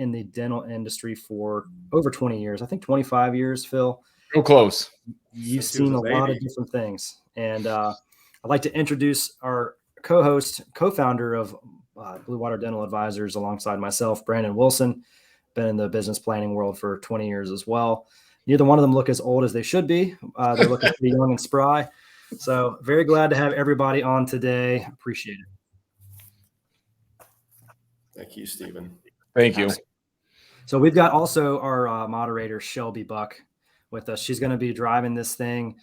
in the dental industry for over 20 years. I think 25 years, Phil. Real close. You've seen a lot of different things. And I'd like to introduce our co-host, co-founder of Bluewater Dental Advisors alongside myself, Brandon Wilson. Been in the business planning world for 20 years as well. Neither one of them look as old as they should be. They're looking pretty young and spry. So very glad to have everybody on today. Appreciate it. Thank you, Stephen. Thank you. So we've got also our moderator, Shelby Buck, with us. She's going to be driving this thing.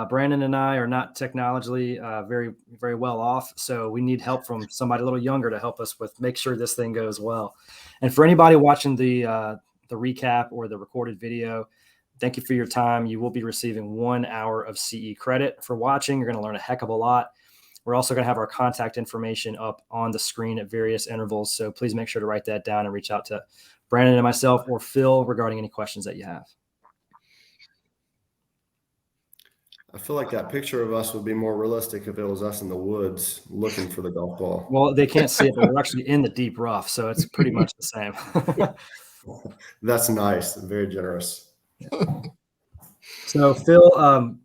Brandon and I are not technologically very, very well off. So we need help from somebody a little younger to help us with make sure this thing goes well. And for anybody watching the recap or the recorded video, thank you for your time. You will be receiving 1 hour of CE credit for watching. You're going to learn a heck of a lot. We're also going to have our contact information up on the screen at various intervals. So please make sure to write that down and reach out to Brandon and myself or Phil regarding any questions that you have. I feel like that picture of us would be more realistic if it was us in the woods looking for the golf ball. Well, they can't see it, but we're actually in the deep rough, so it's pretty much the same. That's nice. Very generous. So, Phil,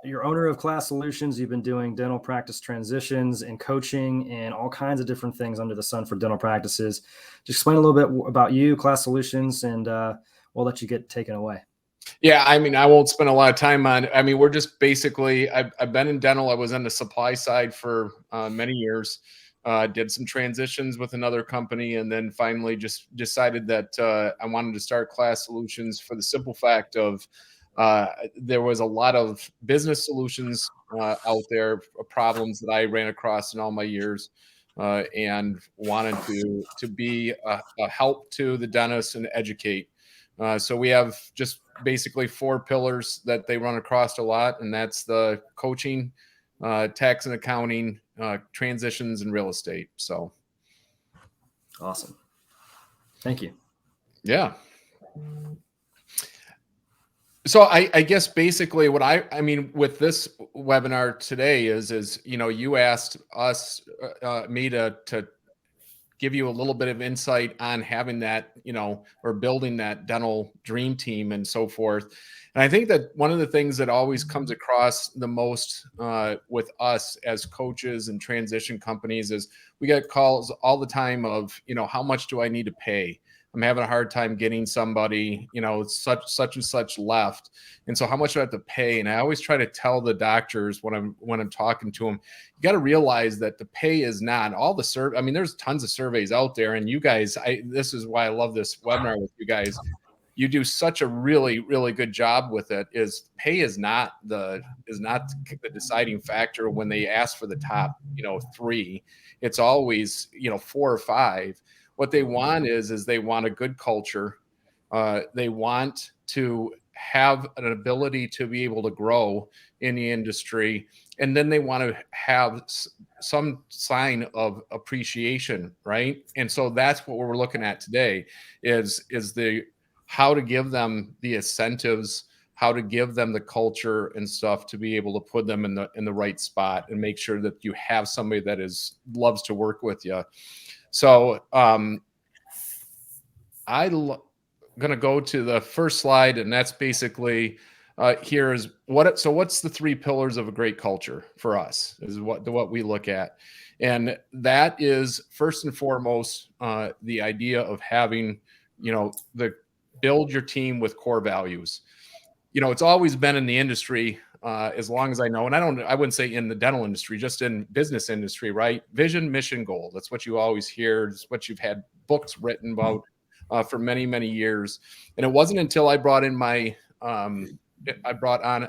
you're owner of KLAS Solutions. You've been doing dental practice transitions and coaching and all kinds of different things under the sun for dental practices. Just explain a little bit about you, KLAS Solutions, and we'll let you get taken away. Yeah, I mean, I won't spend a lot of time on it. I mean, we're just basically, I've been in dental. I was on the supply side for many years, did some transitions with another company, and then finally just decided that I wanted to start KLAS Solutions for the simple fact of there was a lot of business solutions out there, problems that I ran across in all my years, and wanted to be a help to the dentist and educate. So we have just basically 4 pillars that they run across a lot, and that's the coaching, tax and accounting, transitions, and real estate. So awesome. Thank you. Yeah. So I guess basically what I mean with this webinar today is you asked us me to give you a little bit of insight on having that, or building that dental dream team and so forth. And I think that one of the things that always comes across the most with us as coaches and transition companies is we get calls all the time of, how much do I need to pay? I'm having a hard time getting somebody, such and such left. And so how much do I have to pay? And I always try to tell the doctors when I'm talking to them, you got to realize that the pay is not all the I mean, there's tons of surveys out there, and you guys, this is why I love this webinar with you guys. You do such a really, really good job with it. Is pay is not the deciding factor when they ask for the top, 3. It's always, 4 or 5. What they want is they want a good culture. They want to have an ability to be able to grow in the industry. And then they want to have some sign of appreciation, right? And so that's what we're looking at today is how to give them the incentives, how to give them the culture and stuff to be able to put them in the right spot and make sure that you have somebody that loves to work with you. So I'm going to go to the first slide, and that's basically what's the 3 pillars of a great culture for us is what we look at. And that is first and foremost the idea of having, build your team with core values. It's always been in the industry as long as I know, and I wouldn't say in the dental industry, just in business industry, right? Vision, mission, goal. That's what you always hear. It's what you've had books written about for many, many years. And it wasn't until I brought on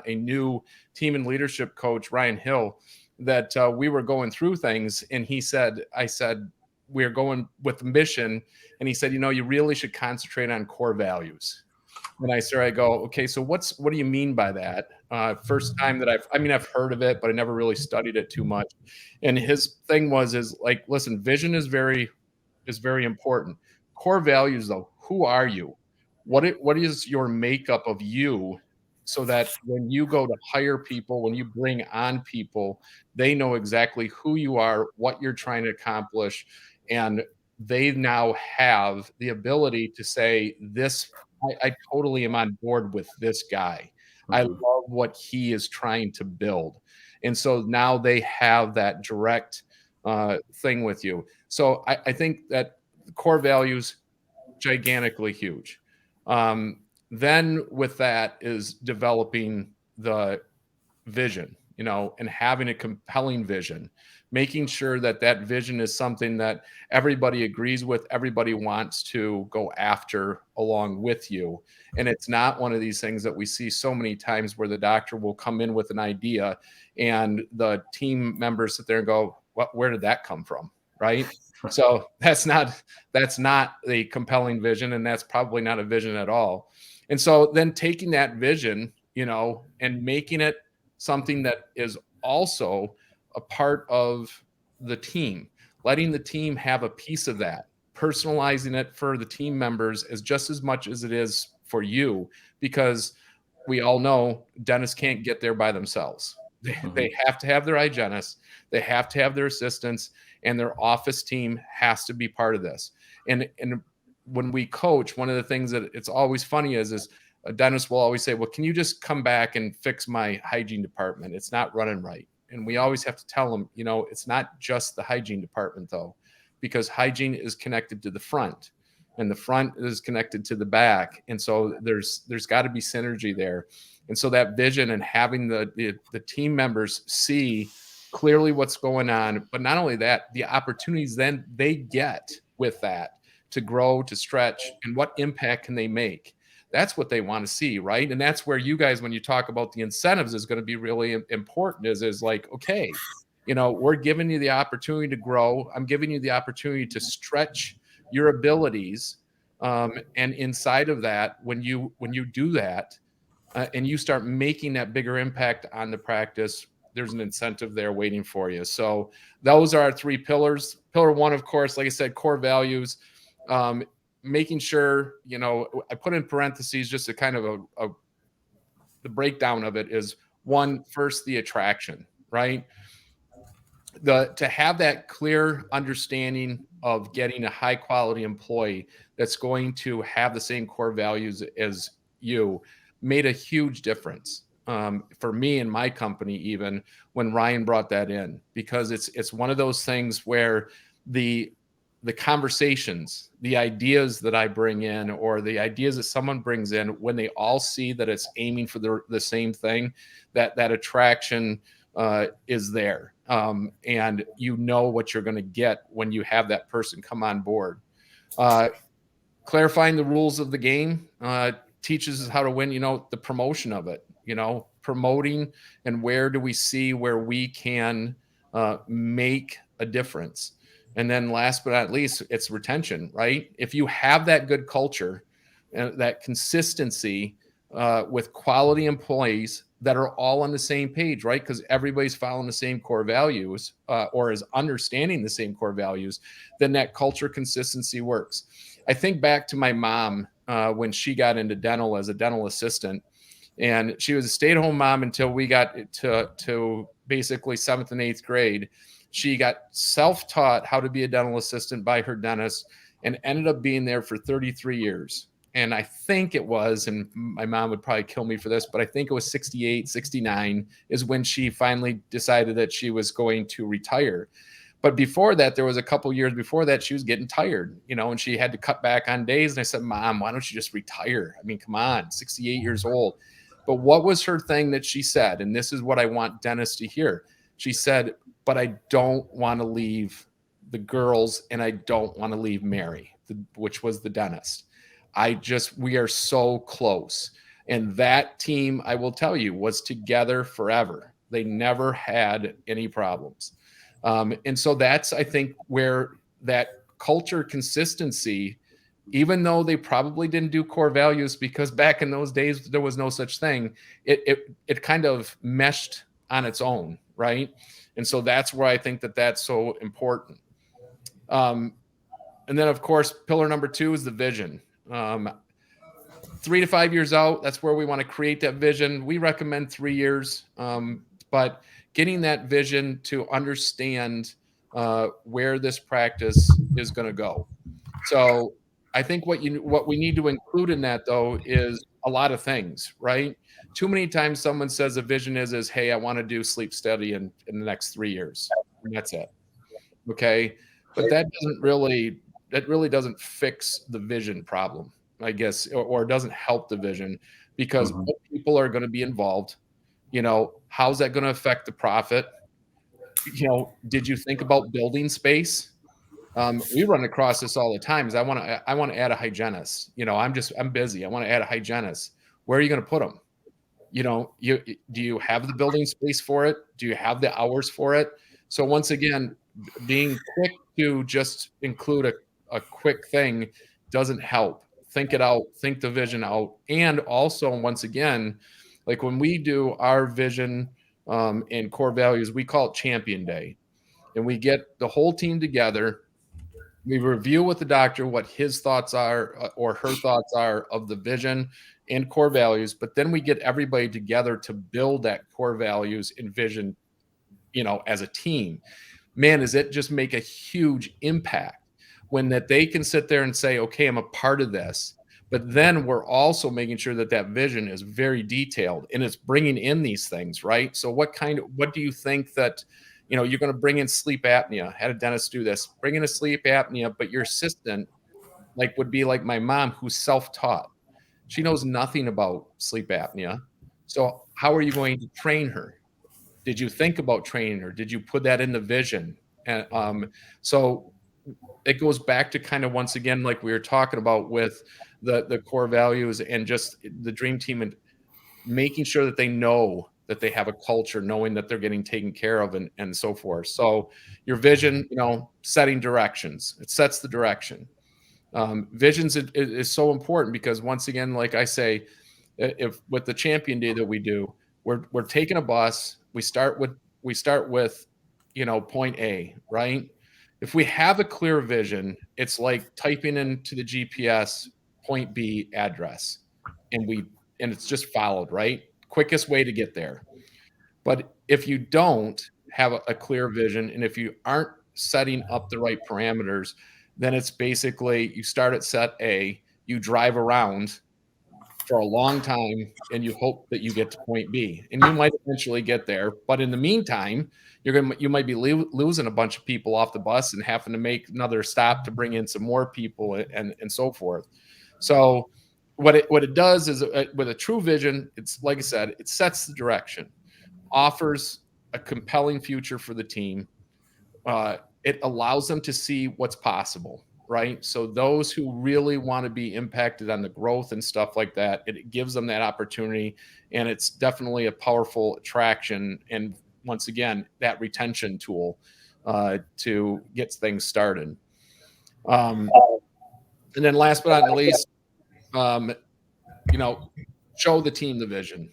a new team and leadership coach, Ryan Hill, that we were going through things. And I said, we're going with the mission. And he said, you really should concentrate on core values. And I go, okay, so what do you mean by that? First time that I've heard of it, but I never really studied it too much. And his thing is like, listen, vision is very important. Core values though, who are you? What is your makeup of you? So that when you go to hire people, when you bring on people, they know exactly who you are, what you're trying to accomplish, and they now have the ability to say, this, I totally am on board with this guy. I Mhm. love what he is trying to build. And so now they have that direct thing with you. So I think that core values, gigantically huge. Then with that is developing the vision, and having a compelling vision, making sure that that vision is something that everybody agrees with, everybody wants to go after along with you. And it's not one of these things that we see so many times where the doctor will come in with an idea and the team members sit there and go, where did that come from? Right. So that's not a compelling vision, and that's probably not a vision at all. And so then taking that vision, and making it something that is also a part of the team, letting the team have a piece of that, personalizing it for the team members as just as much as it is for you, because we all know dentists can't get there by themselves. They have to have their hygienists, they have to have their assistants, and their office team has to be part of this. And when we coach, one of the things that it's always funny is a dentist will always say, well, can you just come back and fix my hygiene department? It's not running right. And we always have to tell them, it's not just the hygiene department though, because hygiene is connected to the front and the front is connected to the back. And so there's got to be synergy there. And so that vision and having the team members see clearly what's going on, but not only that, the opportunities then they get with that to grow, to stretch, and what impact can they make? That's what they want to see, right? And that's where you guys, when you talk about the incentives, is going to be really important. Is like, okay, we're giving you the opportunity to grow. I'm giving you the opportunity to stretch your abilities, and inside of that, when you do that, and you start making that bigger impact on the practice, there's an incentive there waiting for you. So those are our three pillars. Pillar one, of course, like I said, core values. Making sure, I put in parentheses just a kind of the breakdown of it is one, first, the attraction, right? To have that clear understanding of getting a high quality employee that's going to have the same core values as you made a huge difference, for me and my company, even when Ryan brought that in, because it's one of those things where the conversations, the ideas that I bring in, or the ideas that someone brings in, when they all see that it's aiming for the same thing, that attraction is there. And what you're going to get when you have that person come on board. Clarifying the rules of the game teaches us how to win, the promotion of it, promoting, and where do we see where we can make a difference. And then last but not least, it's retention, right? If you have that good culture and that consistency with quality employees that are all on the same page, right? Because everybody's following the same core values, or is understanding the same core values, then that culture consistency works. I think back to my mom when she got into dental as a dental assistant, and she was a stay-at-home mom until we got to basically 7th and 8th grade. She got self-taught how to be a dental assistant by her dentist and ended up being there for 33 years. And I think it was, and my mom would probably kill me for this, but I think it was 68, 69 is when she finally decided that she was going to retire. But before that, there was a couple years before that, she was getting tired, and she had to cut back on days. And I said, Mom, why don't you just retire? I mean, come on, 68 years old. But what was her thing that she said? And this is what I want dentists to hear. She said, but I don't want to leave the girls, and I don't want to leave Mary, which was the dentist. We are so close. And that team, I will tell you, was together forever. They never had any problems. And so that's, I think, where that culture consistency, even though they probably didn't do core values, because back in those days, there was no such thing, it kind of meshed on its own, right? And so that's where I think that that's so important. And then, of course, pillar number 2 is the vision. 3 to 5 years out, that's where we want to create that vision. We recommend 3 years, but getting that vision to understand where this practice is going to go. So I think what we need to include in that, though, is a lot of things, right? Too many times someone says a vision is hey, I want to do sleep study in the next 3 years, and that's it. Okay, but that really doesn't fix the vision problem, I guess, or doesn't help the vision, because Mhm. what people are going to be involved. How's that going to affect the profit? Did you think about building space? We run across this all the time. Is I want to add a hygienist. I'm busy. I want to add a hygienist. Where are you going to put them? Do you have the building space for it? Do you have the hours for it? So once again, being quick to just include a quick thing doesn't help. Think it out, think the vision out. And also, once again, like when we do our vision and core values, we call it Champion Day. And we get the whole team together. We review with the doctor what his thoughts are or her thoughts are of the vision and core values, but then we get everybody together to build that core values and vision, as a team. Man, does it just make a huge impact when that they can sit there and say, okay, I'm a part of this. But then we're also making sure that that vision is very detailed and it's bringing in these things, right? So what do you think that, you're going to bring in sleep apnea? Had a dentist do this, bring in a sleep apnea, but your assistant would be like my mom, who's self-taught. She knows nothing about sleep apnea. So how are you going to train her? Did you think about training her? Did you put that in the vision? And so it goes back to kind of, once again, like we were talking about with the core values and just the dream team, and making sure that they know that they have a culture, knowing that they're getting taken care of, and so forth. So your vision, setting directions, it sets the direction. Visions is so important because, once again, like I say, if with the Champion Day that we do, we're taking a bus. We start with point A, right? If we have a clear vision, it's like typing into the GPS point B address, and it's just followed, right? Quickest way to get there. But if you don't have a clear vision, and if you aren't setting up the right parameters, then it's basically you start at set A, you drive around for a long time, and you hope that you get to point B, and you might eventually get there. But in the meantime, you might be losing a bunch of people off the bus and having to make another stop to bring in some more people, and so forth. So what it does is, with a true vision, it's like I said, it sets the direction, offers a compelling future for the team. It allows them to see what's possible, right? So those who really want to be impacted on the growth and stuff like that, it gives them that opportunity, and it's definitely a powerful attraction. And once again, that retention tool to get things started. And then last but not least, um, you know, show the team the vision.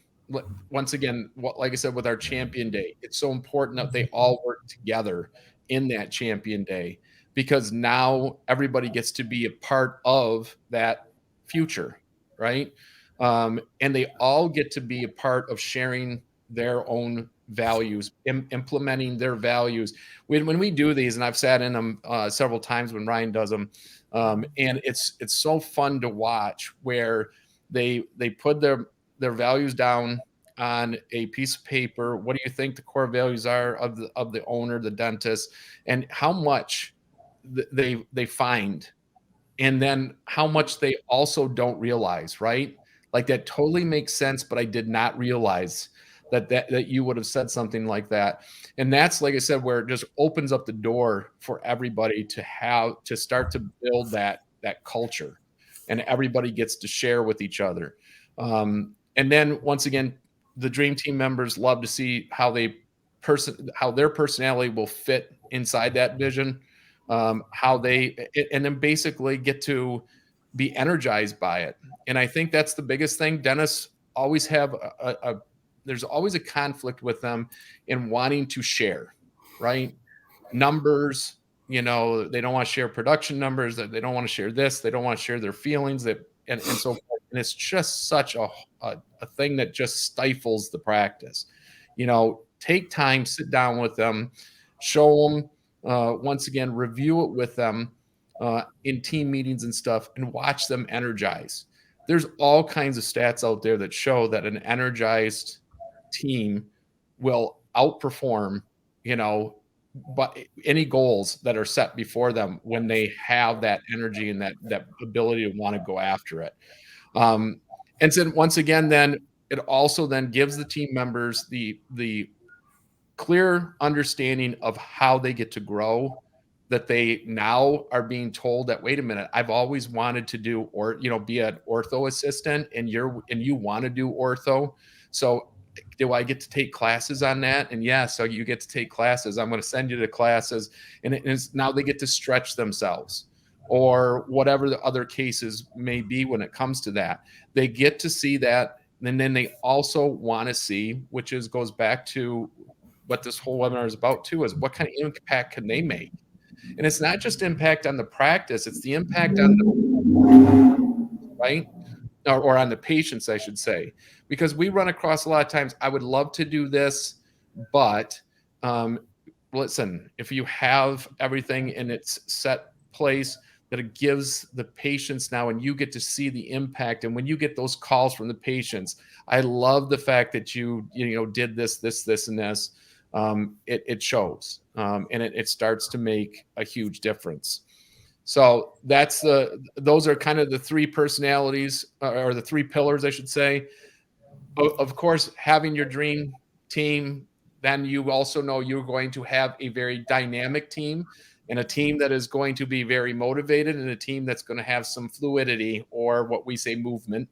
Once again, like I said, with our Champion Day, it's so important that they all work together in that Champion Day, because now everybody gets to be a part of that future, right? And they all get to be a part of sharing their own values, implementing their values. When we do these, and I've sat in them several times when Ryan does them, and it's so fun to watch where they put their values down on a piece of paper. What do you think the core values are of the owner, the dentist, and how much they find, and then how much they also don't realize, right? Like, that totally makes sense, but I did not realize that you would have said something like that. And that's, like I said, where it just opens up the door for everybody to start to build that culture, and everybody gets to share with each other. And then once again, the dream team members love to see how their personality will fit inside that vision, and then basically get to be energized by it. And I think that's the biggest thing. Dentists always have there's always a conflict with them in wanting to share, right? Numbers, they don't want to share production numbers, that they don't want to share this, they don't want to share their feelings, and so forth. And it's just such a thing that just stifles the practice. Take time, sit down with them, show them once again, review it with them in team meetings and stuff, and watch them energize. There's all kinds of stats out there that show that an energized team will outperform, but any goals that are set before them when they have that energy and that ability to want to go after it. Um, and then once again, then it also then gives the team members the clear understanding of how they get to grow, that they now are being told that, wait a minute, I've always wanted to do, or be an ortho assistant, and you want to do ortho. So do I get to take classes on that? And yeah, so you get to take classes. I'm going to send you to classes, and now they get to stretch themselves, or whatever the other cases may be when it comes to that. They get to see that, and then they also want to see, which goes back to what this whole webinar is about too, is what kind of impact can they make? And it's not just impact on the practice, it's the impact on the right, or on the patients, I should say, because we run across a lot of times, I would love to do this, but listen, if you have everything in its set place, that it gives the patients now, and you get to see the impact. And when you get those calls from the patients, I love the fact that you did this, and this. It shows, and it starts to make a huge difference. So those are kind of the three personalities, or the three pillars, I should say. Of course, having your dream team, then you also know you're going to have a very dynamic team, and a team that is going to be very motivated, and a team that's going to have some fluidity, or what we say movement.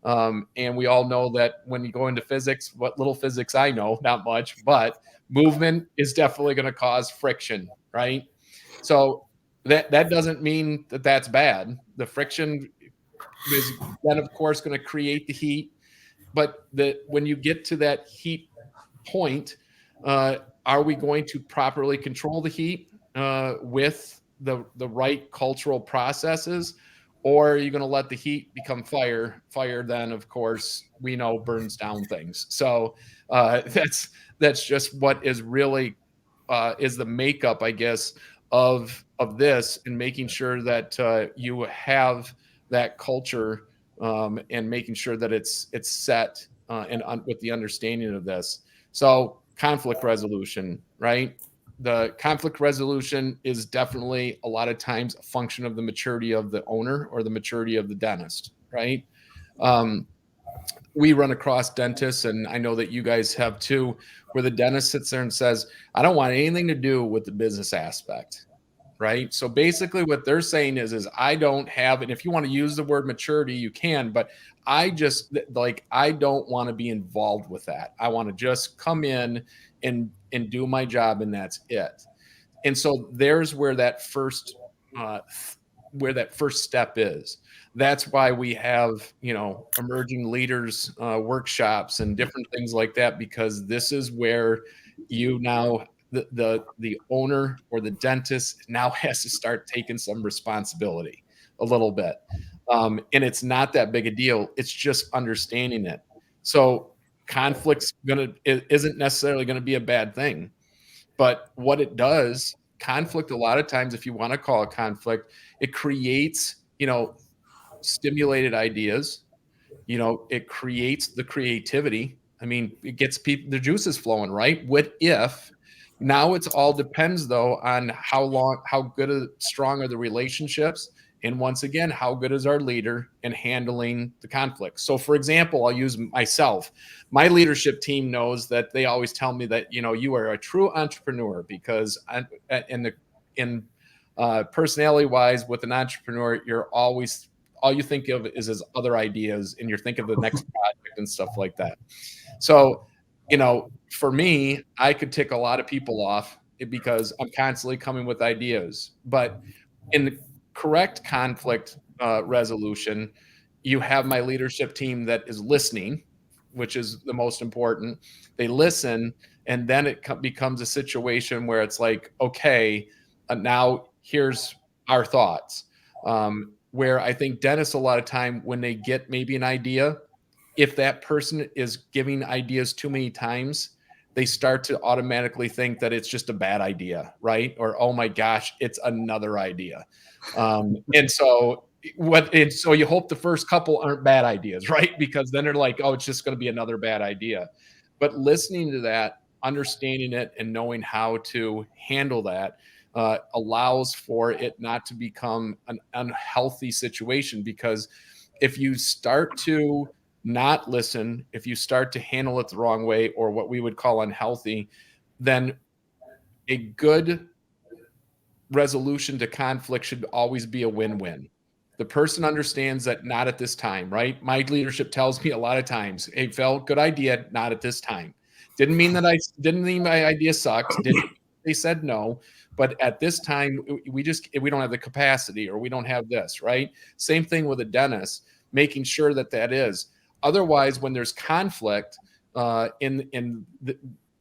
And we all know that when you go into physics, what little physics I know, not much, but movement is definitely going to cause friction, right? So that doesn't mean that that's bad. The friction is then, of course, going to create the heat. But when you get to that heat point, are we going to properly control the heat with the right cultural processes, or are you going to let the heat become fire? Fire then, of course, we know burns down things. So that's just what is really is the makeup, I guess, of this, and making sure that you have that culture, and making sure that it's set, with the understanding of this. So conflict resolution, right? The conflict resolution is definitely a lot of times a function of the maturity of the owner, or the maturity of the dentist, right? Um, we run across dentists, and I know that you guys have too, where the dentist sits there and says, I don't want anything to do with the business aspect. Right. So basically what they're saying is I don't have, and if you want to use the word maturity, you can, but I don't want to be involved with that. I want to just come in and do my job, and that's it. And so there's uh, where that first step is. That's why we have, emerging leaders workshops and different things like that, because this is where you now the owner or the dentist now has to start taking some responsibility a little bit. And it's not that big a deal. It's just understanding it. So conflict's isn't necessarily going to be a bad thing. But what it does, conflict, a lot of times, if you want to call it conflict, it creates, stimulated ideas. It creates the creativity. I mean, it gets people, the juices flowing, right? What if now it's all depends, though, on how good, strong are the relationships. And once again, how good is our leader in handling the conflict? So, for example, I'll use myself. My leadership team knows that they always tell me that, you are a true entrepreneur, because in personality wise, with an entrepreneur, all you think of is his other ideas, and you're thinking of the next project and stuff like that. So, for me, I could tick a lot of people off because I'm constantly coming with ideas. But in the correct conflict resolution, you have my leadership team that is listening, which is the most important. They listen, and then it becomes a situation where it's like, okay, now here's our thoughts. Where I think dentists, a lot of time, when they get maybe an idea, if that person is giving ideas too many times, they start to automatically think that it's just a bad idea, right? Or, oh my gosh, it's another idea. And so you hope the first couple aren't bad ideas, right? Because then they're like, oh, it's just going to be another bad idea. But listening to that, understanding it, and knowing how to handle that allows for it not to become an unhealthy situation. Because if you start to not listen, if you start to handle it the wrong way, or what we would call unhealthy, then a good resolution to conflict should always be a win-win. The person understands that not at this time, right? My leadership tells me a lot of times, hey, Phil, good idea, not at this time. Didn't mean my idea sucked. Didn't they said no, but at this time we don't have the capacity, or we don't have this, right? Same thing with a dentist, making sure that is. Otherwise, when there's conflict in the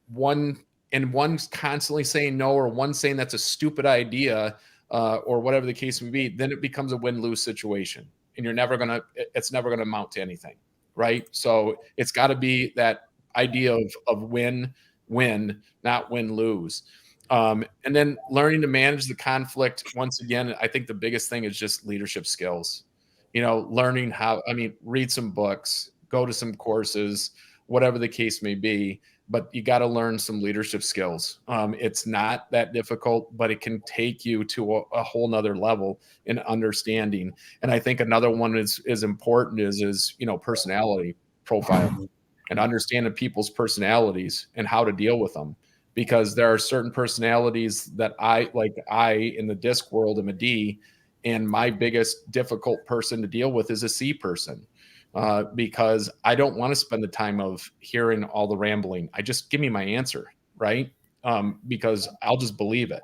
one and one's constantly saying no, or one saying that's a stupid idea, or whatever the case may be, then it becomes a win-lose situation, and it's never gonna amount to anything, right? So it's got to be that idea of win-win, not win-lose. And then learning to manage the conflict. Once again, I think the biggest thing is just leadership skills. Learning how. I mean, read some books, go to some courses, whatever the case may be, but you got to learn some leadership skills. It's not that difficult, but it can take you to a whole nother level in understanding. And I think another one is important is personality profile, and understanding people's personalities and how to deal with them. Because there are certain personalities that I in the disc world am a D, and my biggest difficult person to deal with is a C person. Because I don't want to spend the time of hearing all the rambling. I just give me my answer, right? Because I'll just believe it.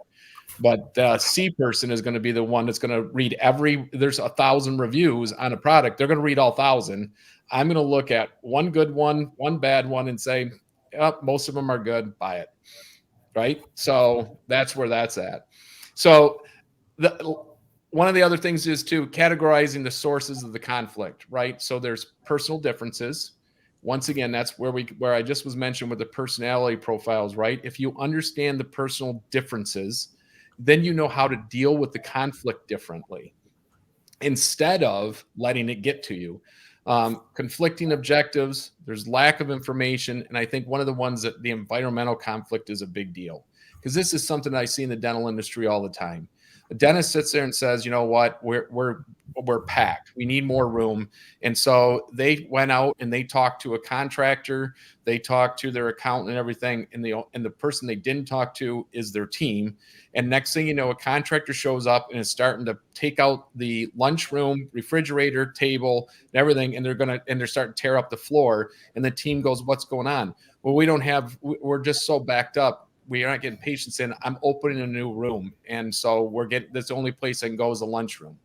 But the C person is going to be the one that's going to read there's 1,000 reviews on a product. They're going to read all 1,000. I'm going to look at one good one bad one, and say, oh, most of them are good, buy it. Right? So that's where that's at. So one of the other things is to categorizing the sources of the conflict, right? So there's personal differences. Once again, that's where I just was mentioned with the personality profiles, right? If you understand the personal differences, then you know how to deal with the conflict differently, instead of letting it get to you. Conflicting objectives, there's lack of information. And I think one of the ones that the environmental conflict is a big deal, because this is something I see in the dental industry all the time. A dentist sits there and says, you know what, we're packed. We need more room. And so they went out and they talked to a contractor, they talked to their accountant and everything. And the person they didn't talk to is their team. And next thing you know, a contractor shows up and is starting to take out the lunchroom, refrigerator, table, and everything. And they're starting to tear up the floor. And the team goes, what's going on? Well, we're just so backed up. We are not getting patients in. I'm opening a new room. And so that's the only place I can go is the lunchroom.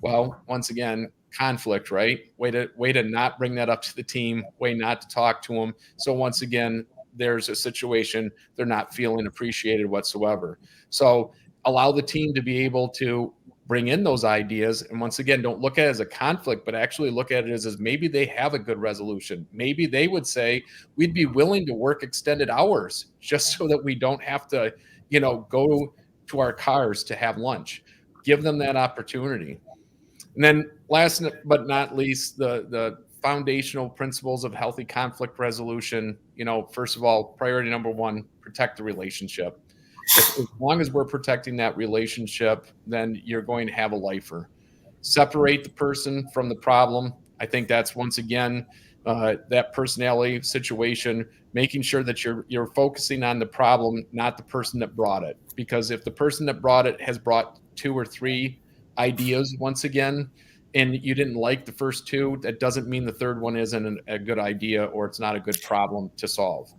Well, once again, conflict, right? Way to not bring that up to the team, way not to talk to them. So once again, there's a situation they're not feeling appreciated whatsoever. So allow the team to be able to bring in those ideas. And once again, don't look at it as a conflict, but actually look at it as maybe they have a good resolution. Maybe they would say, we'd be willing to work extended hours just so that we don't have to, go to our cars to have lunch. Give them that opportunity. And then last but not least, the foundational principles of healthy conflict resolution. First of all, priority number one, protect the relationship. As long as we're protecting that relationship, then you're going to have a lifer. Separate the person from the problem. I think that's, once again, that personality situation, making sure that you're focusing on the problem, not the person that brought it. Because if the person that brought it has brought 2 or 3 ideas, once again, and you didn't like the first 2, that doesn't mean the third one isn't a good idea, or it's not a good problem to solve.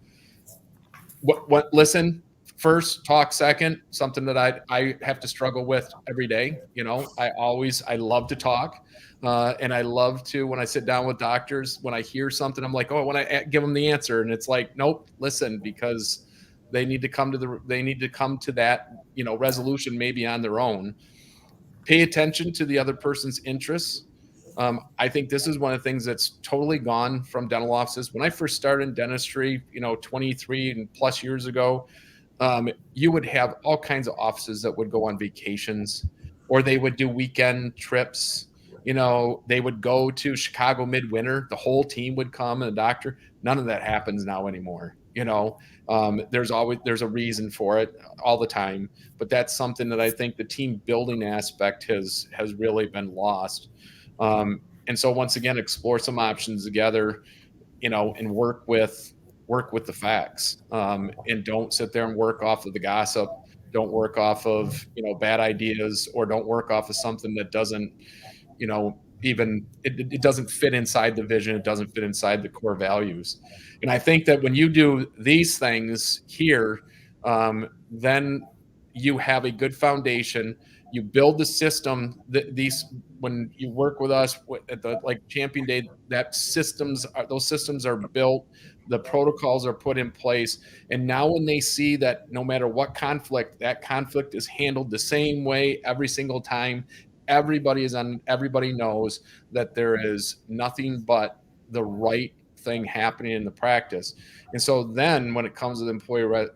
Listen first, talk second. Something that I have to struggle with every day. I love to talk, and I love to, when I sit down with doctors, when I hear something, I'm like, oh, when I give them the answer, and it's like, nope, listen, because they need to come to that resolution maybe on their own. Pay attention to the other person's interests. I think this is one of the things that's totally gone from dental offices. When I first started in dentistry, 23 and plus years ago, you would have all kinds of offices that would go on vacations, or they would do weekend trips. They would go to Chicago midwinter. The whole team would come and the doctor. None of that happens now anymore. There's a reason for it all the time, but that's something that I think the team building aspect has really been lost. And so once again, explore some options together, and work with the facts, and don't sit there and work off of the gossip. Don't work off of bad ideas, or don't work off of something that doesn't even it doesn't fit inside the vision. It doesn't fit inside the core values. And I think that when you do these things here, then you have a good foundation. You build the system that when you work with us at the Champion Day, those systems are built, the protocols are put in place. And now when they see that no matter what conflict, that conflict is handled the same way every single time, everybody knows that there is nothing but the right thing happening in the practice. And so then when it comes to the employee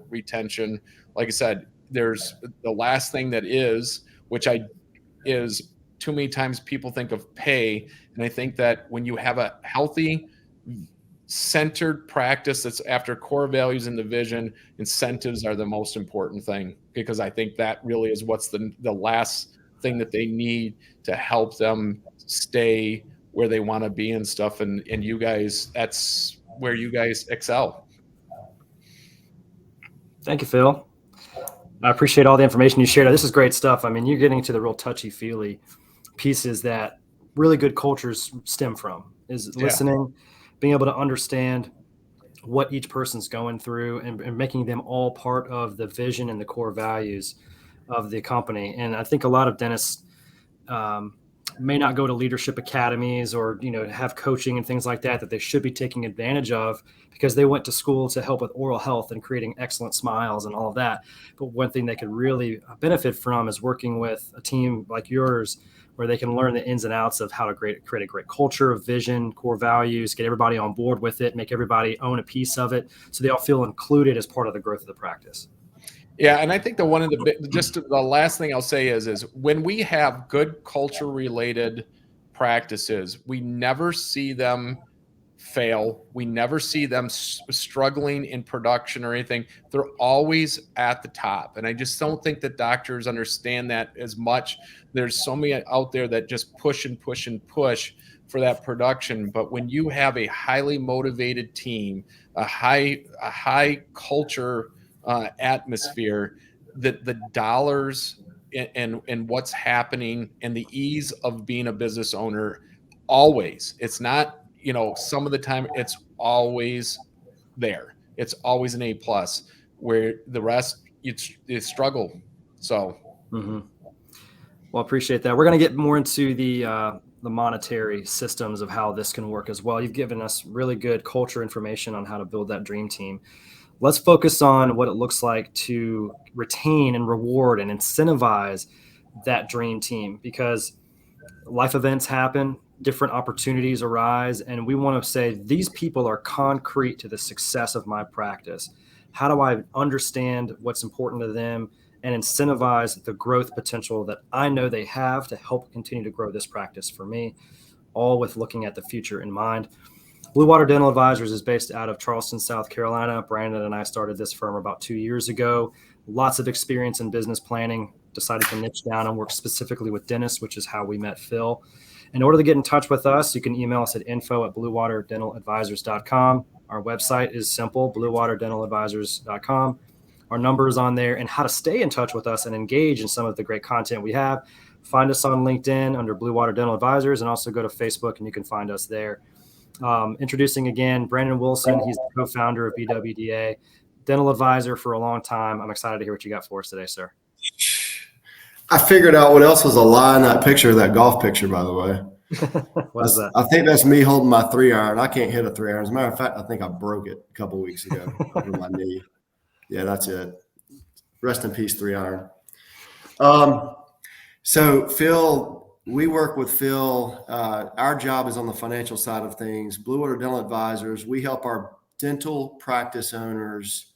retention, like I said, there's the last thing that is too many times people think of pay. And I think that when you have a healthy, centered practice that's after core values and the vision, incentives are the most important thing, because I think that really is what's the last thing that they need to help them stay where they want to be and stuff. And you guys, that's where you guys excel. Thank you, Phil. I appreciate all the information you shared. This is great stuff. I mean, you're getting to the real touchy-feely pieces that really good cultures stem from, is listening, being able to understand what each person's going through, and making them all part of the vision and the core values of the company. And I think a lot of dentists may not go to leadership academies or have coaching and things like that they should be taking advantage of, because they went to school to help with oral health and creating excellent smiles and all of that. But one thing they could really benefit from is working with a team like yours, where they can learn the ins and outs of how to create a great culture of vision, core values, get everybody on board with it, make everybody own a piece of it, so they all feel included as part of the growth of the practice. Yeah, and I think the last thing I'll say is when we have good culture related practices, we never see them fail. We never see them struggling in production or anything. They're always at the top. And I just don't think that doctors understand that as much. There's so many out there that just push and push and push for that production. But when you have a highly motivated team, a high culture atmosphere, that the dollars and what's happening and the ease of being a business owner, always, it's not, some of the time it's always there. It's always an A+, where the rest you struggle. So, Well, I appreciate that. We're going to get more into the monetary systems of how this can work as well. You've given us really good culture information on how to build that dream team. Let's focus on what it looks like to retain and reward and incentivize that dream team, because life events happen, different opportunities arise, and we want to say these people are concrete to the success of my practice. How do I understand what's important to them and incentivize the growth potential that I know they have to help continue to grow this practice for me, all with looking at the future in mind. Bluewater Dental Advisors is based out of Charleston, South Carolina. Brandon and I started this firm about 2 years ago. Lots of experience in business planning, decided to niche down and work specifically with dentists, which is how we met Phil. In order to get in touch with us, you can email us at info@bluewaterdentaladvisors.com. Our website is simple, bluewaterdentaladvisors.com. Our number is on there, and how to stay in touch with us and engage in some of the great content we have. Find us on LinkedIn under Bluewater Dental Advisors, and also go to Facebook and you can find us there. Introducing again, Brandon Wilson. He's the co-founder of BWDA, dental advisor for a long time. I'm excited to hear what you got for us today, sir. I figured out what else was a lie in that picture, that golf picture, by the way. What is that? I think that's me holding my 3-iron. I can't hit a 3-iron. As a matter of fact, I think I broke it a couple of weeks ago over my knee. Yeah, that's it. Rest in peace, 3-iron. So, Phil, we work with Phil. Our job is on the financial side of things. Bluewater Dental Advisors, we help our dental practice owners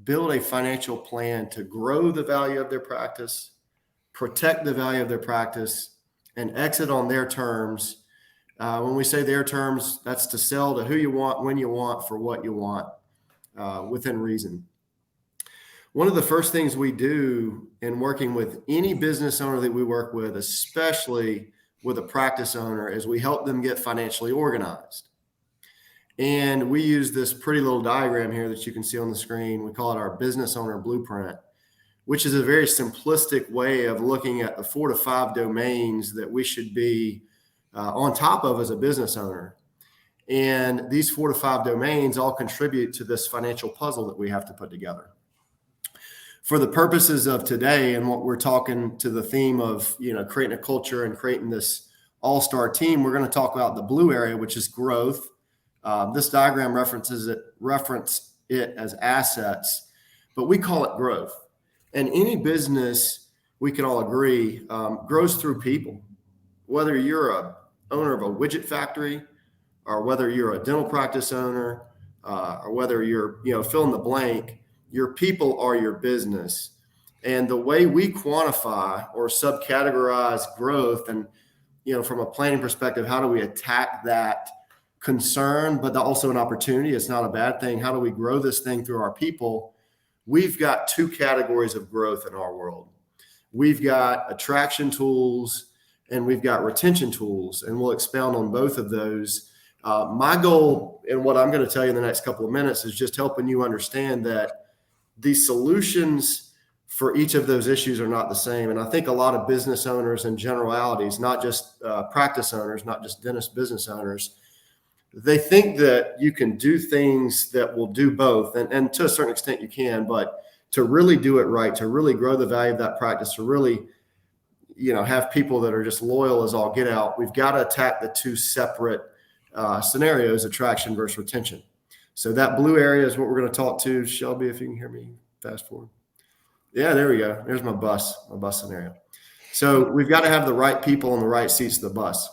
build a financial plan to grow the value of their practice, protect the value of their practice, and exit on their terms. When we say their terms, that's to sell to who you want, when you want, for what you want, within reason. One of the first things we do in working with any business owner that we work with, especially with a practice owner, is we help them get financially organized. And we use this pretty little diagram here that you can see on the screen. We call it our business owner blueprint, which is a very simplistic way of looking at the 4 to 5 domains that we should be on top of as a business owner. And these 4 to 5 domains all contribute to this financial puzzle that we have to put together. For the purposes of today and what we're talking to the theme of, creating a culture and creating this all-star team, we're going to talk about the blue area, which is growth. This diagram references it as assets, but we call it growth. And any business, we can all agree, grows through people. Whether you're a owner of a widget factory, or whether you're a dental practice owner, or whether you're, fill in the blank, your people are your business. And the way we quantify or subcategorize growth and, from a planning perspective, how do we attack that concern, but also an opportunity? It's not a bad thing. How do we grow this thing through our people? We've got 2 categories of growth in our world. We've got attraction tools and we've got retention tools, and we'll expound on both of those. My goal and what I'm going to tell you in the next couple of minutes is just helping you understand that the solutions for each of those issues are not the same. And I think a lot of business owners and generalities, not just practice owners, not just dentist business owners, they think that you can do things that will do both. And to a certain extent you can, but to really do it right, to really grow the value of that practice, to really, have people that are just loyal as all get out, we've got to attack the 2 separate scenarios, attraction versus retention. So that blue area is what we're going to talk to. Shelby, if you can hear me, fast forward. Yeah, there we go. There's my bus scenario. So we've got to have the right people on the right seats of the bus.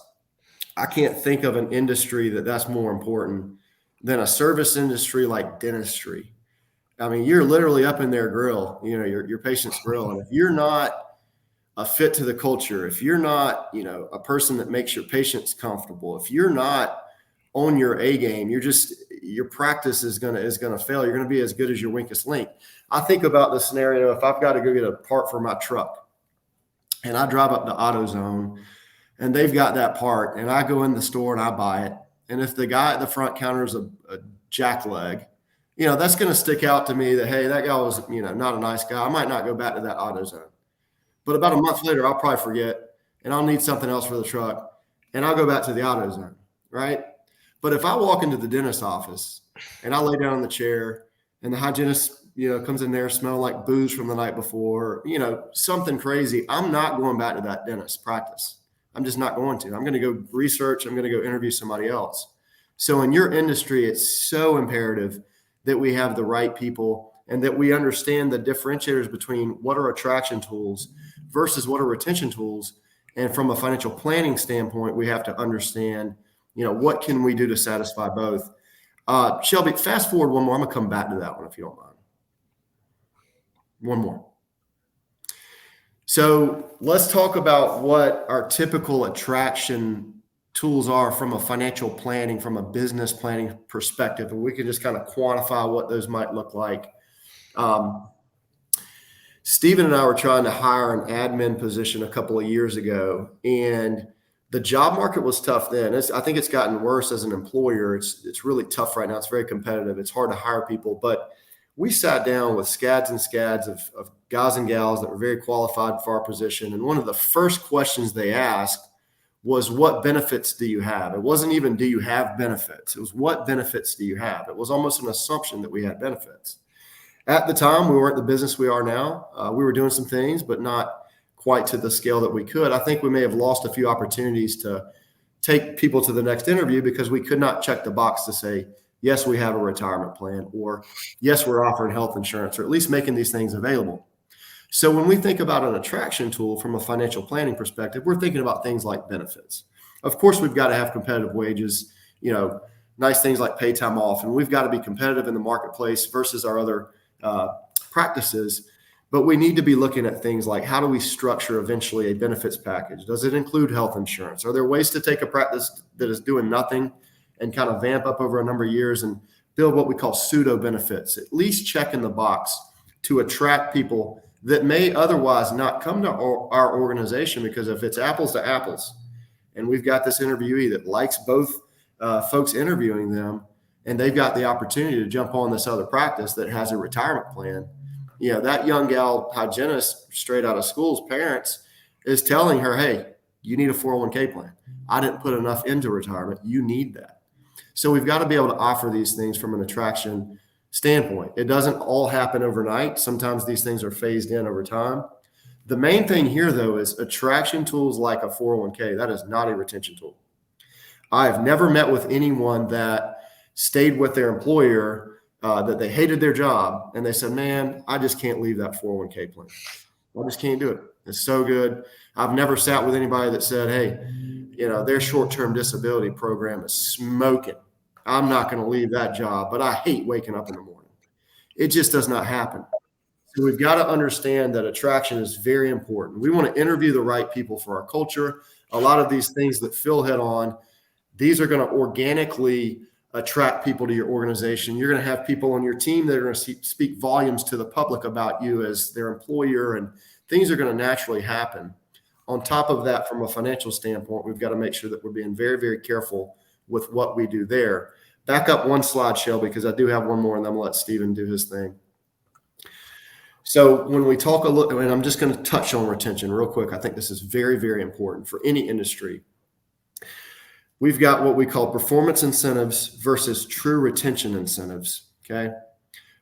I can't think of an industry that's more important than a service industry like dentistry. I mean, you're literally up in their grill, your patient's grill. And if you're not a fit to the culture, if you're not, a person that makes your patients comfortable, if you're not on your A game, your practice is gonna fail. You're gonna be as good as your weakest link. I think about the scenario if I've got to go get a part for my truck, and I drive up to AutoZone, and they've got that part, and I go in the store and I buy it. And if the guy at the front counter is a jackleg, that's gonna stick out to me that, hey, that guy was, not a nice guy. I might not go back to that AutoZone. But about a month later, I'll probably forget, and I'll need something else for the truck, and I'll go back to the AutoZone, right? But if I walk into the dentist's office and I lay down in the chair and the hygienist, comes in there smelling like booze from the night before, something crazy, I'm not going back to that dentist's practice. I'm just not going to. I'm going to go research. I'm going to go interview somebody else. So in your industry, it's so imperative that we have the right people and that we understand the differentiators between what are attraction tools versus what are retention tools. And from a financial planning standpoint, we have to understand, what can we do to satisfy both? Shelby, fast forward one more. I'm going to come back to that one if you don't mind. One more. So let's talk about what our typical attraction tools are from a financial planning, from a business planning perspective. And we can just kind of quantify what those might look like. Stephen and I were trying to hire an admin position a couple of years ago, and the job market was tough then. I think it's gotten worse as an employer. It's really tough right now. It's very competitive. It's hard to hire people, but we sat down with scads and scads of guys and gals that were very qualified for our position. And one of the first questions they asked was, what benefits do you have? It wasn't even, do you have benefits? It was, what benefits do you have? It was almost an assumption that we had benefits. At the time, we weren't the business we are now. We were doing some things, but not quite to the scale that we could. I think we may have lost a few opportunities to take people to the next interview because we could not check the box to say, yes, we have a retirement plan, or yes, we're offering health insurance, or at least making these things available. So when we think about an attraction tool from a financial planning perspective, we're thinking about things like benefits. Of course, we've got to have competitive wages, nice things like pay time off, and we've got to be competitive in the marketplace versus our other practices. But we need to be looking at things like, how do we structure eventually a benefits package? Does it include health insurance? Are there ways to take a practice that is doing nothing and kind of vamp up over a number of years and build what we call pseudo benefits, at least checking the box to attract people that may otherwise not come to our organization? Because if it's apples to apples, and we've got this interviewee that likes both folks interviewing them, and they've got the opportunity to jump on this other practice that has a retirement plan, that young gal hygienist straight out of school's parents is telling her, hey, you need a 401k plan. I didn't put enough into retirement. You need that. So we've got to be able to offer these things from an attraction standpoint. It doesn't all happen overnight. Sometimes these things are phased in over time. The main thing here, though, is attraction tools like a 401k. That is not a retention tool. I've never met with anyone that stayed with their employer, that they hated their job, and they said, man, I just can't leave that 401k plan. I just can't do it. It's so good. I've never sat with anybody that said, hey, their short-term disability program is smoking. I'm not going to leave that job, but I hate waking up in the morning. It just does not happen. So we've got to understand that attraction is very important. We want to interview the right people for our culture. A lot of these things that Phil hit on, these are going to organically attract people to your organization. You're going to have people on your team that are going to speak volumes to the public about you as their employer, and things are going to naturally happen. On top of that, from a financial standpoint, we've got to make sure that we're being very, very careful with what we do there. Back up one slide, Shelby, because I do have one more, and then I'm going to let Stephen do his thing. So when we talk a little, and I'm just going to touch on retention real quick. I think this is very, very important for any industry. We've got what we call performance incentives versus true retention incentives, okay?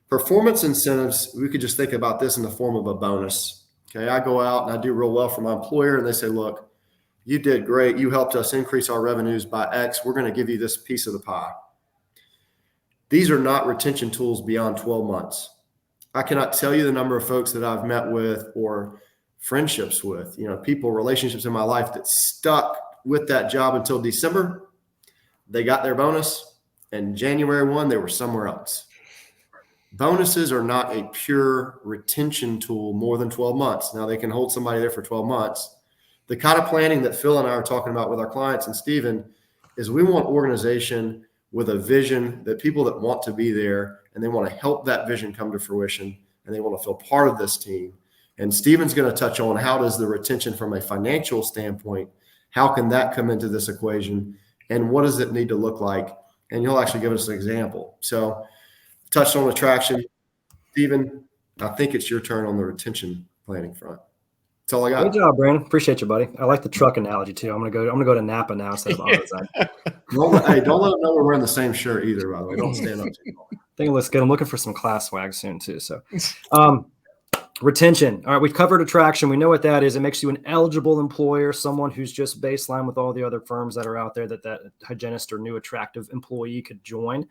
Performance incentives, we could just think about this in the form of a bonus, okay? I go out and I do real well for my employer, and they say, look, you did great. You helped us increase our revenues by X. We're going to give you this piece of the pie. These are not retention tools beyond 12 months. I cannot tell you the number of folks that I've met with or friendships with, people, relationships in my life that stuck with that job until December. They got their bonus, and January 1, they were somewhere else. Bonuses are not a pure retention tool more than 12 months. Now, they can hold somebody there for 12 months. The kind of planning that Phil and I are talking about with our clients and Stephen is we want organization with a vision, that people that want to be there and they want to help that vision come to fruition, and they want to feel part of this team. And Stephen's going to touch on how does the retention from a financial standpoint, how can that come into this equation, and what does it need to look like? And you'll actually give us an example. So touched on attraction. Stephen, I think it's your turn on the retention planning front. That's all I got. Good job, Brandon. Appreciate you, buddy. I like the truck analogy too. I'm gonna go to Napa now instead of AutoZone. Don't let them know we're wearing the same shirt either, by the way. Don't stand up too long. I think it looks good. I'm looking for some KLAS swag soon too. So retention. All right, we've covered attraction. We know what that is. It makes you an eligible employer, someone who's just baseline with all the other firms that are out there that hygienist or new attractive employee could join.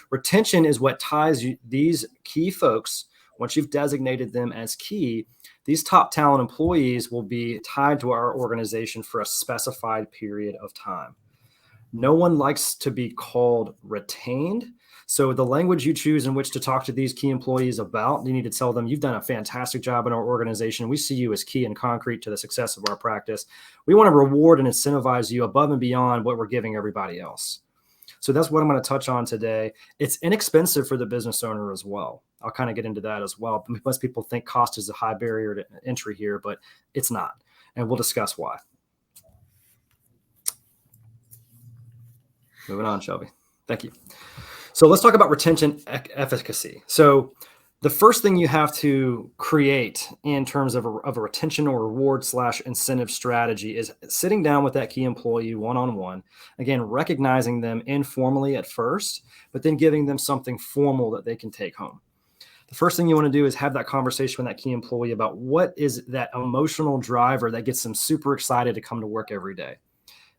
Retention is what ties these key folks. Once you've designated them as key, these top talent employees will be tied to our organization for a specified period of time. No one likes to be called retained. So the language you choose in which to talk to these key employees about, you need to tell them you've done a fantastic job in our organization. We see you as key and concrete to the success of our practice. We want to reward and incentivize you above and beyond what we're giving everybody else. So that's what I'm going to touch on today. It's inexpensive for the business owner as well. I'll kind of get into that as well. Most people think cost is a high barrier to entry here, but it's not. And we'll discuss why. Moving on, Shelby. Thank you. So let's talk about retention efficacy. So the first thing you have to create in terms of a retention or reward / incentive strategy is sitting down with that key employee one-on-one, again, recognizing them informally at first, but then giving them something formal that they can take home. The first thing you want to do is have that conversation with that key employee about what is that emotional driver that gets them super excited to come to work every day.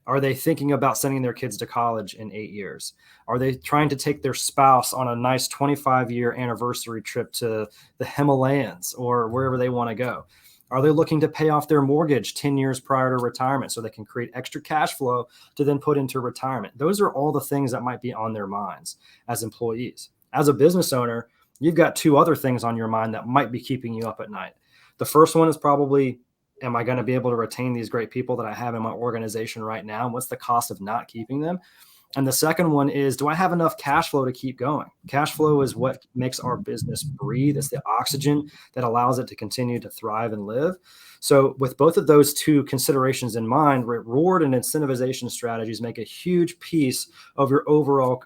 Are they thinking about sending their kids to college in 8 years? Are they trying to take their spouse on a nice 25-year anniversary trip to the Himalayas or wherever they want to go? Are they looking to pay off their mortgage 10 years prior to retirement so they can create extra cash flow to then put into retirement? Those are all the things that might be on their minds as employees. As a business owner, you've got two other things on your mind that might be keeping you up at night. The first one is probably, am I going to be able to retain these great people that I have in my organization right now? What's the cost of not keeping them? And the second one is, do I have enough cash flow to keep going? Cash flow is what makes our business breathe. It's the oxygen that allows it to continue to thrive and live. So with both of those two considerations in mind, reward and incentivization strategies make a huge piece of your overall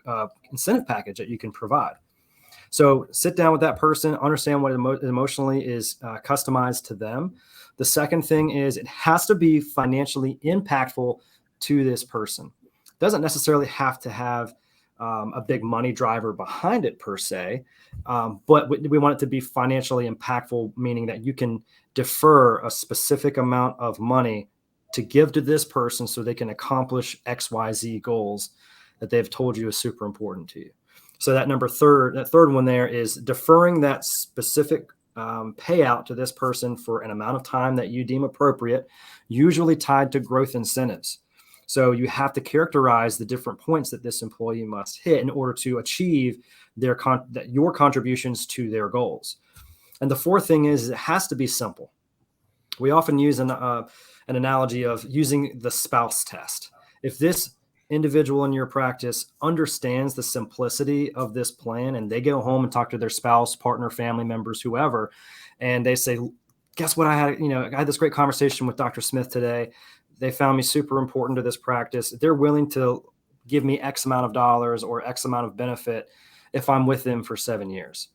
incentive package that you can provide. So sit down with that person, understand what emotionally is customized to them. The second thing is it has to be financially impactful to this person. Doesn't necessarily have to have a big money driver behind it per se, but we want it to be financially impactful, meaning that you can defer a specific amount of money to give to this person so they can accomplish XYZ goals that they've told you is super important to you. So that third one there is deferring that specific payout to this person for an amount of time that you deem appropriate, usually tied to growth incentives. So you have to characterize the different points that this employee must hit in order to achieve your contributions to their goals. And the fourth thing is it has to be simple. We often use an analogy of using the spouse test. If this individual in your practice understands the simplicity of this plan and they go home and talk to their spouse, partner, family members, whoever, and they say, guess what? I had this great conversation with Dr. Smith today. They found me super important to this practice. They're willing to give me X amount of dollars or X amount of benefit if I'm with them for 7 years.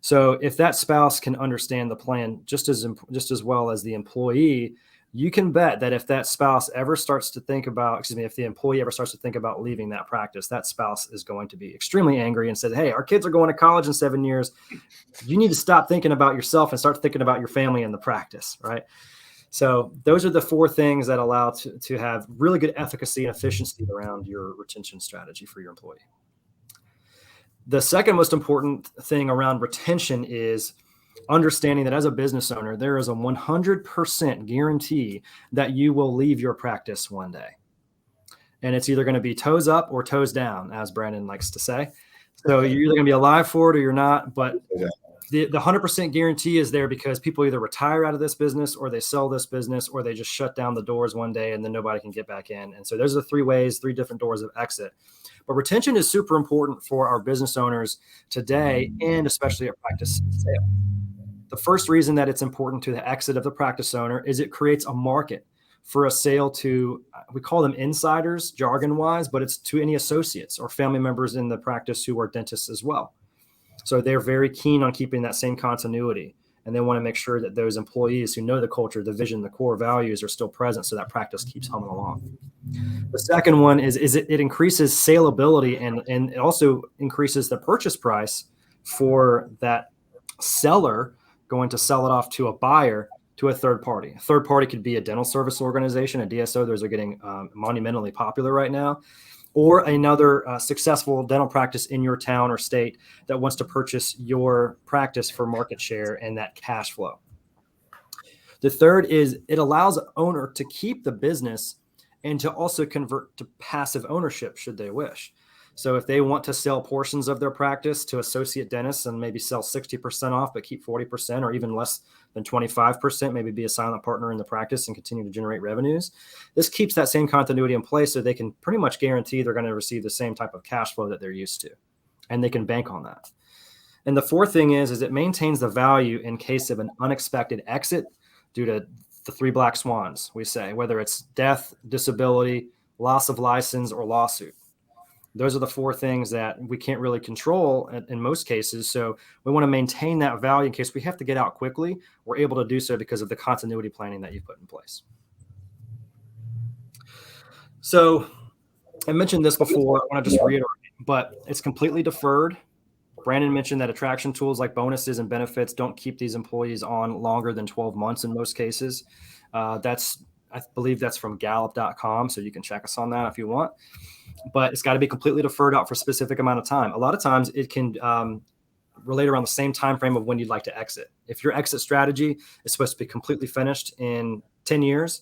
So if that spouse can understand the plan just as well as the employee, you can bet that if that spouse ever starts to think about, if the employee ever starts to think about leaving that practice, that spouse is going to be extremely angry and says, hey, our kids are going to college in 7 years. You need to stop thinking about yourself and start thinking about your family and the practice, right? So those are the four things that allow to have really good efficacy and efficiency around your retention strategy for your employee. The second most important thing around retention is understanding that as a business owner, there is a 100% guarantee that you will leave your practice one day. And it's either going to be toes up or toes down, as Brandon likes to say. So you're either going to be alive for it or you're not. But the 100% guarantee is there because people either retire out of this business or they sell this business or they just shut down the doors one day and then nobody can get back in. And so those are three different doors of exit. But retention is super important for our business owners today and especially at practice sale. The first reason that it's important to the exit of the practice owner is it creates a market for a sale to, we call them insiders jargon wise, but it's to any associates or family members in the practice who are dentists as well. So they're very keen on keeping that same continuity. And they want to make sure that those employees who know the culture, the vision, the core values are still present so that practice keeps humming along. The second one is it increases salability and it also increases the purchase price for that seller going to sell it off to a buyer to a third party. A third party could be a dental service organization, a DSO. Those are getting monumentally popular right now. Or another successful dental practice in your town or state that wants to purchase your practice for market share and that cash flow. The third is it allows an owner to keep the business and to also convert to passive ownership should they wish. So if they want to sell portions of their practice to associate dentists and maybe sell 60% off, but keep 40% or even less than 25%, maybe be a silent partner in the practice and continue to generate revenues. This keeps that same continuity in place so they can pretty much guarantee they're going to receive the same type of cash flow that they're used to, and they can bank on that. And the fourth thing is it maintains the value in case of an unexpected exit due to the three black swans, we say, whether it's death, disability, loss of license, or lawsuit. Those are the four things that we can't really control in most cases. So we want to maintain that value in case we have to get out quickly. We're able to do so because of the continuity planning that you've put in place. So I mentioned this before. I want to just reiterate, but it's completely deferred. Brandon mentioned that attraction tools like bonuses and benefits don't keep these employees on longer than 12 months in most cases. That's I believe that's from Gallup.com. So you can check us on that if you want. But it's got to be completely deferred out for a specific amount of time. A lot of times it can relate around the same time frame of when you'd like to exit. If your exit strategy is supposed to be completely finished in 10 years,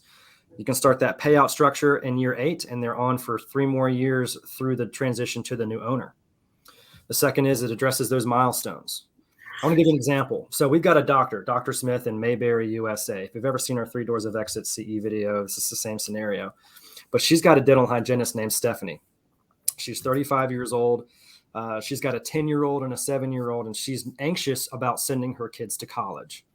you can start that payout structure in year 8, and they're on for 3 more years through the transition to the new owner. The second is it addresses those milestones. I want to give you an example. So we've got a doctor, Dr. Smith in Mayberry, USA. If you've ever seen our 3 Doors of Exit CE video, this is the same scenario. But she's got a dental hygienist named Stephanie. She's 35 years old. She's got a 10-year-old and a 7-year-old, and she's anxious about sending her kids to college.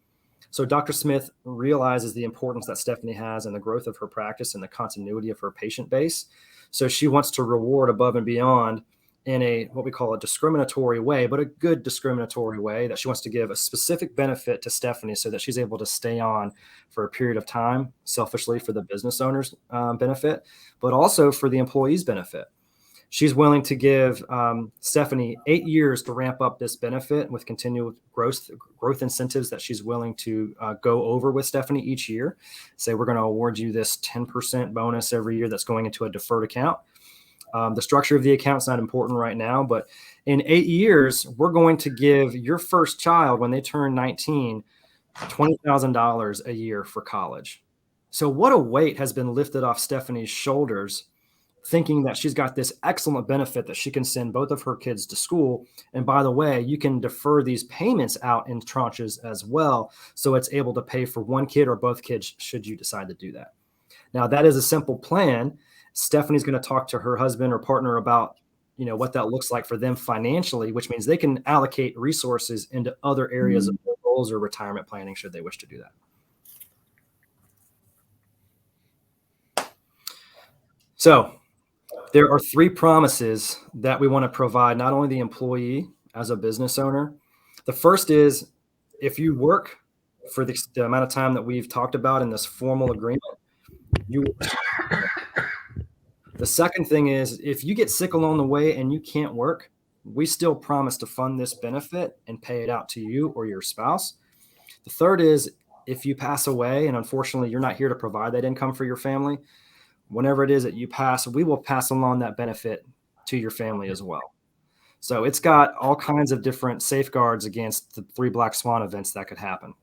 So Dr. Smith realizes the importance that Stephanie has in the growth of her practice and the continuity of her patient base. So she wants to reward above and beyond in a what we call a discriminatory way, but a good discriminatory way, that she wants to give a specific benefit to Stephanie so that she's able to stay on for a period of time, selfishly for the business owner's benefit, but also for the employee's benefit. She's willing to give Stephanie 8 years to ramp up this benefit with continual growth incentives that she's willing to go over with Stephanie each year. Say, we're going to award you this 10% bonus every year that's going into a deferred account. The structure of the account is not important right now, but in 8 years, we're going to give your first child, when they turn 19, $20,000 a year for college. So what a weight has been lifted off Stephanie's shoulders, thinking that she's got this excellent benefit that she can send both of her kids to school. And by the way, you can defer these payments out in tranches as well, so it's able to pay for one kid or both kids should you decide to do that. Now, that is a simple plan. Stephanie's going to talk to her husband or partner about, what that looks like for them financially, which means they can allocate resources into other areas of their goals or retirement planning should they wish to do that. So there are 3 promises that we want to provide not only the employee as a business owner. The first is, if you work for the amount of time that we've talked about in this formal agreement, you will. The second thing is, if you get sick along the way and you can't work, we still promise to fund this benefit and pay it out to you or your spouse. The third is, if you pass away and unfortunately you're not here to provide that income for your family, whenever it is that you pass, we will pass along that benefit to your family as well. So it's got all kinds of different safeguards against the 3 black swan events that could happen.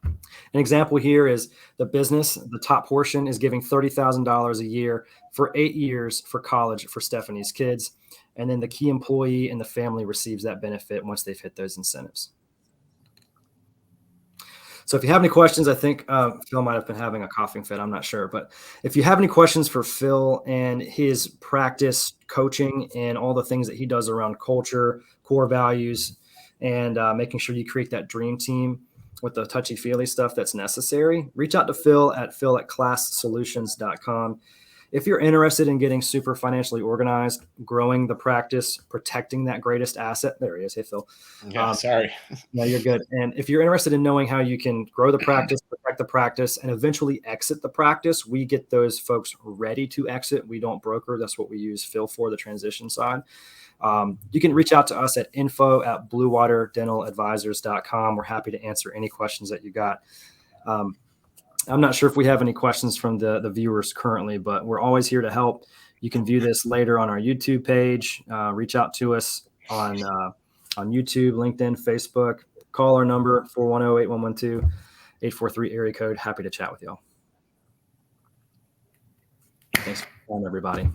An example here is the business, the top portion is giving $30,000 a year for 8 years for college for Stephanie's kids. And then the key employee and the family receives that benefit once they've hit those incentives. So if you have any questions, I think Phil might have been having a coughing fit. I'm not sure. But if you have any questions for Phil and his practice, coaching, and all the things that he does around culture, core values, and making sure you create that dream team with the touchy-feely stuff that's necessary, reach out to Phil at KLASSolutions.com. If you're interested in getting super financially organized, growing the practice, protecting that greatest asset, there he is. Hey, Phil. Yeah, sorry. No, you're good. And if you're interested in knowing how you can grow the practice, protect the practice, and eventually exit the practice, we get those folks ready to exit. We don't broker. That's what we use Phil for, the transition side. You can reach out to us at info@bluewaterdentaladvisors.com. We're happy to answer any questions that you got. I'm not sure if we have any questions from the viewers currently, but we're always here to help. You can view this later on our YouTube page. Reach out to us on YouTube, LinkedIn, Facebook. Call our number, 410-8112-843 area code. Happy to chat with y'all. Thanks for your time, everybody.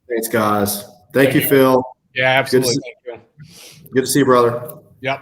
Thanks, guys. Thank you, Phil. Yeah, absolutely. Thank you. Good to see you, brother. Yep.